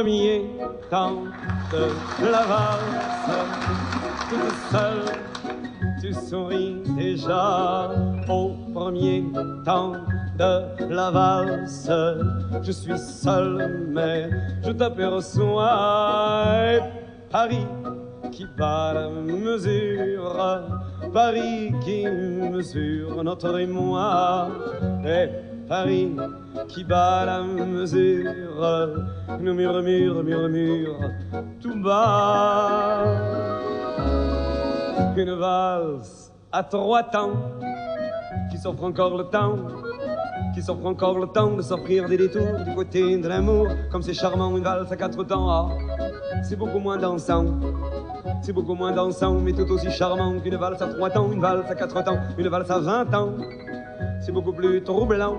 premier temps de la valse, toute seule, tu souris déjà au premier temps de la valse. Je suis seul, mais je t'aperçois. Et Paris qui bat la mesure, Paris qui mesure notre émoi. Et Paris qui bat la mesure, nous murmure tout bas. Une valse à 3 temps qui s'offre encore le temps, qui s'offre encore le temps de s'offrir des détours du côté de l'amour. Comme c'est charmant une valse à 4 temps, ah, c'est beaucoup moins dansant. C'est beaucoup moins dansant, mais tout aussi charmant qu'une valse à 3 temps, une valse à 4 temps, une valse à 20 ans. C'est beaucoup plus troublant,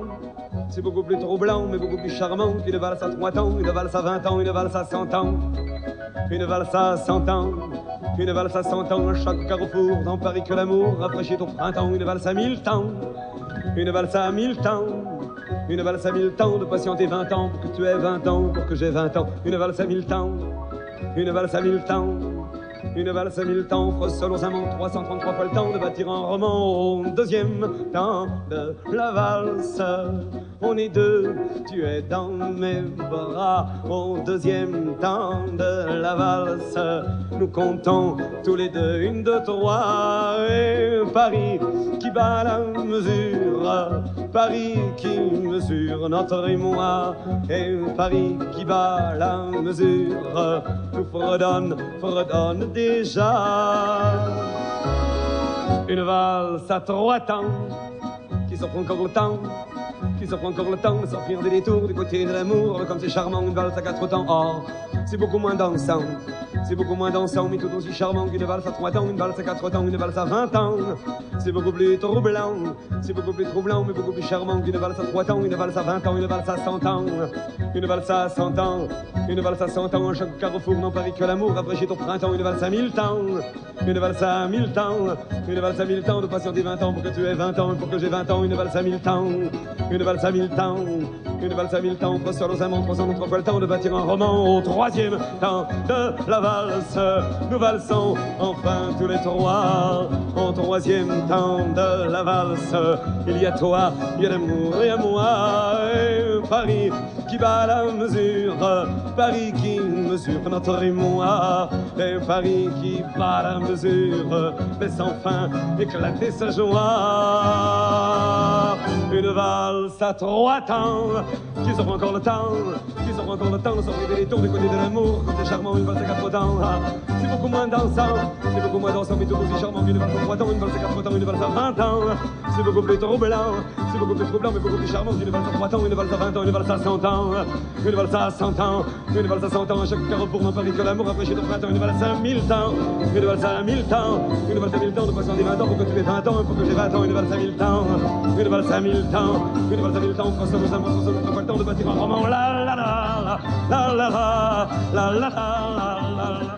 c'est beaucoup plus troublant, mais beaucoup plus charmant qu'une valse à 3 temps, une valse à 20 ans, une valse à 100 ans. Une valse à 100 ans, une valse à 100 ans, à chaque carrefour dans Paris que l'amour rafraîchit au printemps. Une valse à 1000 temps, une valse à 1000 temps, une valse à 1000 temps de patienter 20 ans pour que tu aies 20 ans, pour que j'ai 20 ans. Une valse à 1000 temps, une valse à 1000 temps, une valse à 1000 temps, offre seul aux amants 333 fois le temps de bâtir un roman. Au deuxième temps de la valse, on est deux, tu es dans mes bras. Au deuxième temps de la valse, nous comptons tous les deux 1, 2, 3. Et Paris qui bat la mesure, Paris qui mesure notre émoi. Et Paris qui bat la mesure, nous fredonne déjà. Une valse à 3 temps qui s'offre encore le temps, qui s'offre encore le temps de s'offrir des détours du côté de l'amour. Comme c'est charmant une valse à 4 temps, oh, c'est beaucoup moins dansant, c'est beaucoup moins dansant, mais tout aussi charmant qu'une valse à 3 temps, une valse à 4 temps, une valse à 20 ans. C'est beaucoup plus troublant, c'est beaucoup plus troublant, mais beaucoup plus charmant qu'une valse à 3 temps, une valse à 20 ans, une valse à 100 ans, une valse à 100 ans, une valse à 100 ans, à chaque carrefour dans Paris que l'amour rafraîchit au printemps. Une valse à 1000 temps, une valse à 1000 temps, une valse à 1000 temps de patienter 20 ans pour que tu aies 20 ans, pour que j'ai 20 ans. Une valse à 1000 temps, une valse à 1000 temps, une valse à 1000 temps, offre seul aux amants 303 fois le temps de bâtir un roman. Au troisième temps de la valse, nous valsons enfin tous les trois. Au troisième temps de la valse, il y a toi, il y a l'amour et à moi. Et Paris qui bat la mesure, Paris qui mesure notre émoi. Et Paris qui bat la mesure, laisse enfin éclater sa joie. Une valse à 3 temps qui s'offre encore le temps, qui s'offre encore le temps de s'offrir des détours du côté de l'amour. Comme c'est charmant une valse à 4 temps, c'est beaucoup moins dansant, c'est beaucoup moins dansant, mais tout aussi charmant qu'une valse à 3 temps, une valse à 4 temps, une valse à 20 ans. C'est beaucoup plus troublant, c'est beaucoup plus troublant, mais beaucoup plus charmant qu'une valse à 3 temps, une valse à 20 ans, une valse à 100 ans, une valse à 100 ans, une valse à 100 ans, à chaque carrefour dans Paris que l'amour rafraîchit au printemps. Une valse à 1000 temps, une valse à 1000 temps, une valse à 1000 temps de patienter 20 ans pour que tu aies 20 ans, pour que j'ai 20 ans. Une valse à 1000 temps, une valse à 1000 temps, une valse à 1000 temps, François nos amants, François notre le temps de bâtir un roman. La la la la la la la la la la la la.